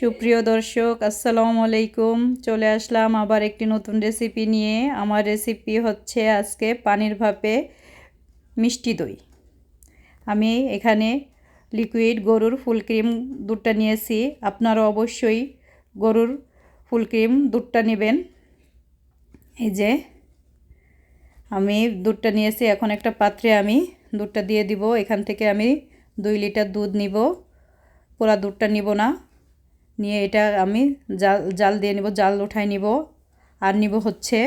সুপ্রিয় দর্শক আসসালামু আলাইকুম। চলে আসলাম আবার একটি নতুন রেসিপি নিয়ে। আমার রেসিপি হচ্ছে আজকে পানির ভাপে মিষ্টি দই। আমি এখানে লিকুইড গরুর ফুল ক্রিম দুধটা নিয়েছি। আপনারা অবশ্যই গরুর ফুল ক্রিম দুধটা নেবেন। এই যে আমি দুধটা নিয়েছি, এখন একটা পাত্রে আমি দুধটা দিয়ে দিব। এখান থেকে আমি 2 লিটার দুধ নিব, পুরা দুধটা নিব না। নিয়ে এটা আমি জাল দিয়ে নিব, জাল উঠাই নিব। আর নিব হচ্ছে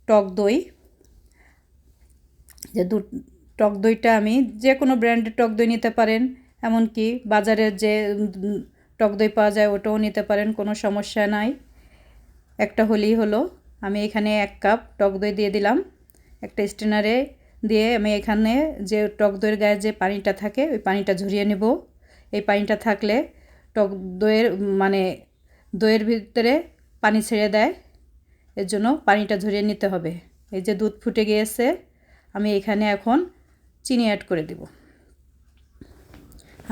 টক দই। যে টক দইটা আমি যে কোনো ব্র্যান্ডের টক দই নিতে পারেন, এমনকি বাজারের যে টক দই পাওয়া যায় ওটাও নিতে পারেন, কোনো সমস্যা নাই। একটা হলেই হলো। আমি এখানে 1 কাপ টক দই দিয়ে দিলাম একটা স্ট্রেনারে দিয়ে। আমি এখানে যে টক দইয়ের গায়ে যে পানিটা থাকে ওই পানিটা ঝরিয়ে নেব। এই পানিটা থাকলে টক দইয়ের দইয়ের ভিতরে পানি ছেড়ে দেয়, এর জন্য পানিটা ঝরিয়ে নিতে হবে। এই যে দুধ ফুটে গিয়েছে, আমি এখানে এখন চিনি অ্যাড করে দিব।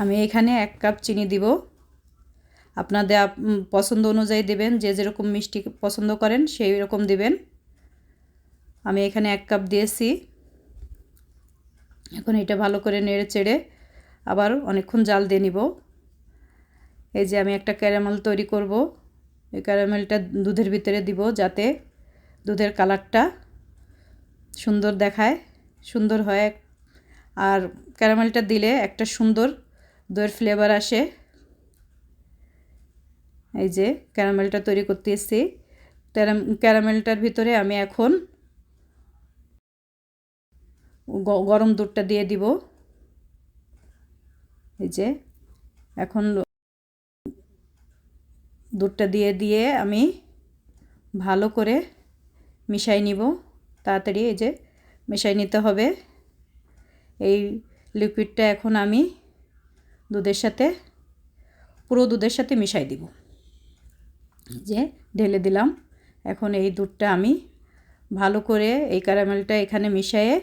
আমি এখানে 1 কাপ চিনি দিব। আপনাদের পছন্দ অনুযায়ী দেবেন, যে যেরকম মিষ্টি পছন্দ করেন সেই রকম দিবেন। আমি এখানে 1 কাপ দিয়েছি। এখন এটা ভালো করে নেড়ে চেড়ে আবার অনেকক্ষণ জাল দিয়ে নিব। এই যে আমি একটা ক্যারামেল তৈরি করব। এই ক্যারামেলটা দুধের ভিতরে দিব যাতে দুধের কালারটা সুন্দর দেখায়, সুন্দর হয়। আর ক্যারামেলটা দিলে একটা সুন্দর দইয়ের ফ্লেভার আসে। এই যে ক্যারামেলটা তৈরি করতে এসেছি। ক্যারামেলটার ভিতরে আমি এখন গরম দুধটা দিয়ে দিব। এই যে এখন দুধটা দিয়ে আমি ভালো করে মিশাই নিব। তাড়াতাড়ি এই যে মিশাই নিতে হবে। এই লিকুইডটা এখন আমি পুরো দুধের সাথে মিশাই দিব। যে ঢেলে দিলাম। এখন এই দুধটা আমি ভালো করে এই ক্যারামেলটা এখানে মিশিয়ে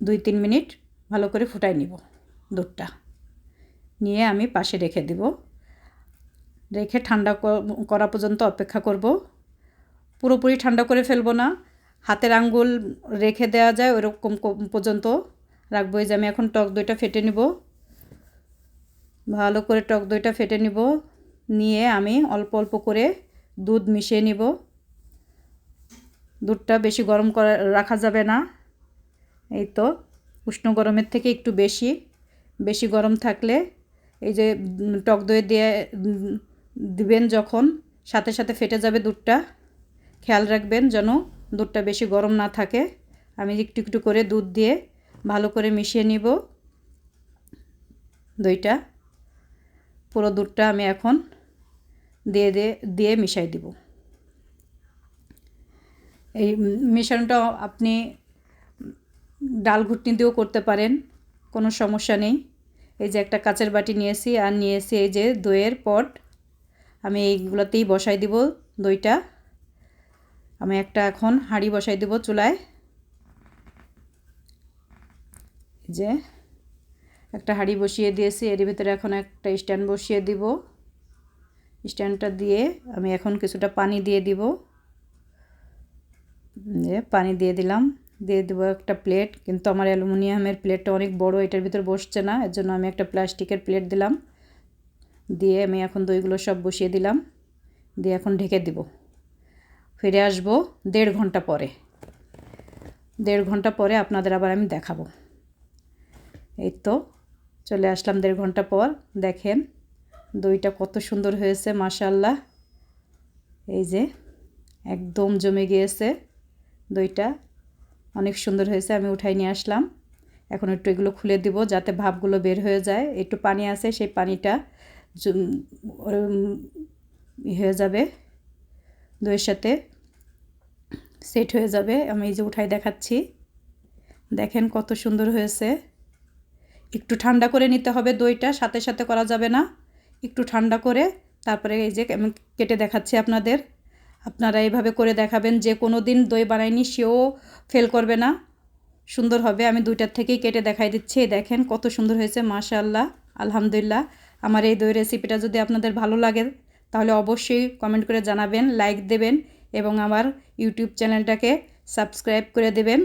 2-3 মিনিট ভালো করে ফুটাই নিব। দুধটা নিয়ে আমি পাশে রেখে দিব। রেখে ঠান্ডা করা পর্যন্ত অপেক্ষা করব। পুরোপুরি ঠান্ডা করে ফেলবো না, হাতের আঙ্গুল রেখে দেওয়া যায় ওরকম পর্যন্ত রাখবো। এই যে আমি এখন টক দইটা ফেটে নিব। ভালো করে টক দইটা ফেটে নিব। নিয়ে আমি অল্প অল্প করে দুধ মিশিয়ে নিব। দুধটা বেশি গরম রাখা যাবে না। এই তো উষ্ণ গরমের থেকে একটু বেশি গরম থাকলে এই যে টক দই দিয়ে দিবেন, যখন সাথে সাথে ফেটে যাবে দুধটা। খেয়াল রাখবেন যেন দুধটা বেশি গরম না থাকে। আমি একটু একটু করে দুধ দিয়ে ভালো করে মিশিয়ে নিব দইটা। পুরো দুধটা আমি এখন দিয়ে মিশাই দিব। এই মিশ্রণটা আপনি ডাল ঘুটনি দিয়েও করতে পারেন, কোনো সমস্যা নেই। এই যে একটা কাচের বাটি নিয়েছি, আর নিয়েছি এই যে দইয়ের পট। আমি এইগুলোতেই বসাই দিব দইটা। আমি একটা এখন হাঁড়ি বসাই দিব চুলায়। যে একটা হাঁড়ি বসিয়ে দিয়েছি, এর ভিতরে এখন একটা স্ট্যান্ড বসিয়ে দিব। স্ট্যান্ডটা দিয়ে আমি এখন কিছুটা পানি দিয়ে দিব। পানি দিয়ে দিলাম। দিয়ে দেবো একটা প্লেট, কিন্তু আমার অ্যালুমিনিয়ামের প্লেটটা অনেক বড়, এটার ভিতর বসছে না, এর জন্য আমি একটা প্লাস্টিকের প্লেট দিলাম। দিয়ে আমি এখন দইগুলো সব বসিয়ে দিলাম। দিয়ে এখন ঢেকে দিব। ফিরে আসবো 1.5 ঘন্টা পরে। 1.5 ঘন্টা পরে আপনাদের আবার আমি দেখাবো। এই তো চলে আসলাম 1.5 ঘন্টা পর। দেখেন দইটা কত সুন্দর হয়েছে, মাশাআল্লাহ। এই যে একদম জমে গিয়েছে দইটা, অনেক সুন্দর হয়েছে। আমি উঠাই নিয়ে আসলাম। এখন একটু এগুলো খুলে দিব যাতে ভাপগুলো বের হয়ে যায়। একটু পানি আছে, সেই পানিটা হয়ে যাবে, দইয়ের সাথে সেট হয়ে যাবে। আমি এই যে উঠাই দেখাচ্ছি। দেখেন কত সুন্দর হয়েছে। একটু ঠান্ডা করে নিতে হবে দইটা, সাথে সাথে করা যাবে না। একটু ঠান্ডা করে তারপরে এই যে আমি কেটে দেখাচ্ছি আপনাদের। আপনারা এইভাবে করে দেখাবেন, যে কোনো দিন দই বানায়নি সেও ফেল করবে না, সুন্দর হবে। আমি 2টার থেকেই কেটে দেখাই দিচ্ছি। দেখেন কত সুন্দর হয়েছে, মাশাআল্লাহ, আলহামদুলিল্লাহ। আমার এই দই রেসিপিটা যদি আপনাদের ভালো লাগে তাহলে অবশ্যই কমেন্ট করে জানাবেন, লাইক দেবেন এবং আমার ইউটিউব চ্যানেলটাকে সাবস্ক্রাইব করে দেবেন।